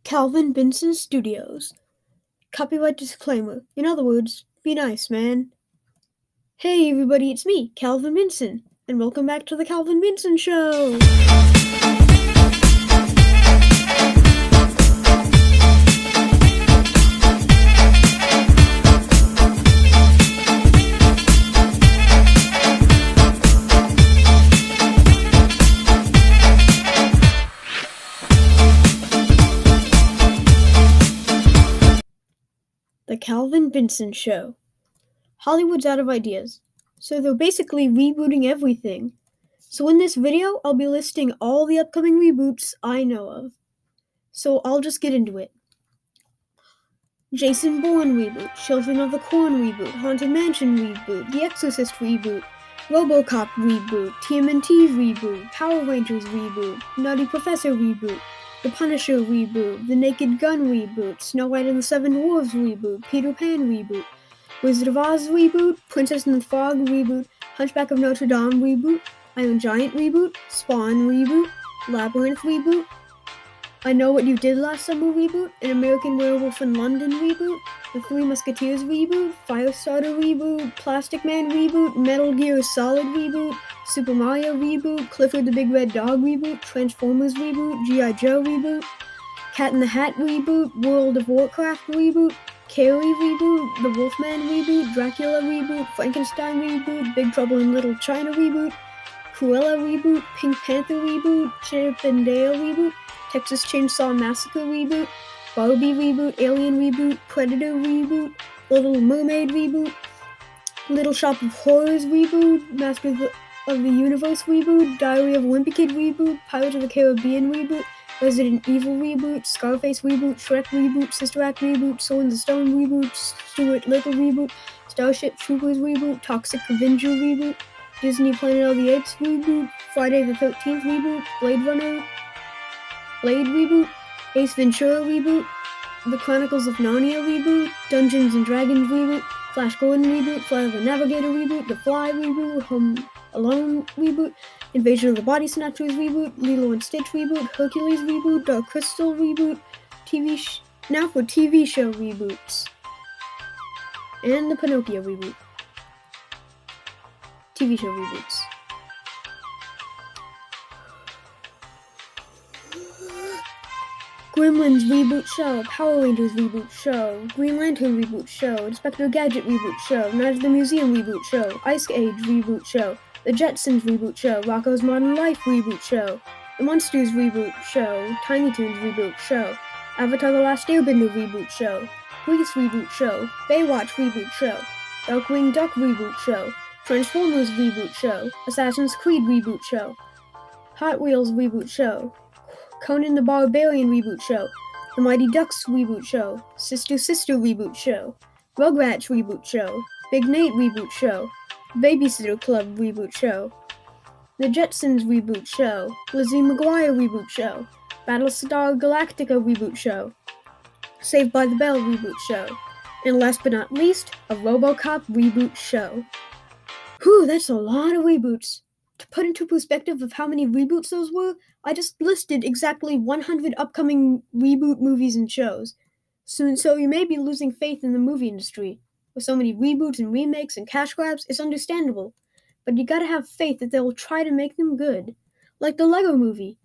Calvin Benson Studios. Copyright disclaimer. In other words, be nice, man. Hey everybody, it's me, Calvin Benson, and welcome back to the Calvin Benson Show! The Calvin Benson Show. Hollywood's out of ideas, so they're basically rebooting everything. So in this video, I'll be listing all the upcoming reboots I know of. So I'll just get into it. Jason Bourne reboot, Children of the Corn reboot, Haunted Mansion reboot, The Exorcist reboot, RoboCop reboot, TMNT reboot, Power Rangers reboot, Nutty Professor reboot, The Punisher reboot, The Naked Gun reboot, Snow White and the Seven Dwarfs reboot, Peter Pan reboot, Wizard of Oz reboot, Princess and the Frog reboot, Hunchback of Notre Dame reboot, Iron Giant reboot, Spawn reboot, Labyrinth reboot, I Know What You Did Last Summer reboot, An American Werewolf in London reboot, The Three Musketeers reboot, Firestarter reboot, Plastic Man reboot, Metal Gear Solid reboot, Super Mario reboot, Clifford the Big Red Dog reboot, Transformers reboot, G.I. Joe reboot, Cat in the Hat reboot, World of Warcraft reboot, Carrie reboot, The Wolfman reboot, Dracula reboot, Frankenstein reboot, Big Trouble in Little China reboot, Cruella reboot, Pink Panther reboot, Chip and Dale reboot, Texas Chainsaw Massacre reboot, Barbie reboot, Alien reboot, Predator reboot, Little Mermaid reboot, Little Shop of Horrors reboot, Masters of the Universe reboot, Diary of a Wimpy Kid reboot, Pirates of the Caribbean reboot, Resident Evil reboot, Scarface reboot, Shrek reboot, Sister Act reboot, Soul in the Stone reboot, Stuart Little reboot, Starship Troopers reboot, Toxic Avenger reboot, Disney Planet of the Apes reboot, Friday the 13th reboot, Blade Runner, Blade reboot, Ace Ventura reboot, The Chronicles of Narnia reboot, Dungeons and Dragons reboot, Flash Gordon reboot, Flight of the Navigator reboot, The Fly reboot, Home Alone reboot, Invasion of the Body Snatchers reboot, Lilo and Stitch reboot, Hercules reboot, Dark Crystal reboot, now for TV show reboots, and the Pinocchio reboot. TV show reboots. Gremlins reboot show, Power Rangers reboot show, Green Lantern reboot show, Inspector Gadget reboot show, Night at the Museum reboot show, Ice Age reboot show, The Jetsons reboot show, Rocko's Modern Life reboot show, The Munsters reboot show, Tiny Toons reboot show, Avatar The Last Airbender reboot show, Grease reboot show, Baywatch reboot show, Darkwing Duck reboot show, Transformers reboot show, Assassin's Creed reboot show, Hot Wheels reboot show, Conan the Barbarian reboot show, The Mighty Ducks reboot show, Sister Sister reboot show, Rugrats reboot show, Big Nate reboot show, Babysitter Club reboot show, The Jetsons reboot show, Lizzie McGuire reboot show, Battlestar Galactica reboot show, Saved by the Bell reboot show, and last but not least, a RoboCop reboot show. Whew, that's a lot of reboots. To put into perspective of how many reboots those were, I just listed exactly 100 upcoming reboot movies and shows. So you may be losing faith in the movie industry. With so many reboots and remakes and cash grabs, it's understandable. But you gotta have faith that they'll try to make them good. Like the Lego movie.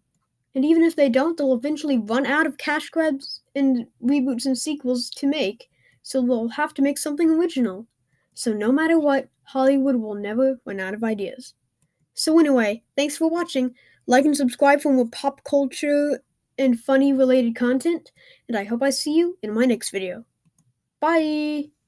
And even if they don't, they'll eventually run out of cash grabs and reboots and sequels to make. So they'll have to make something original. So no matter what, Hollywood will never run out of ideas. So anyway, thanks for watching. Like and subscribe for more pop culture and funny related content, and I hope I see you in my next video. Bye!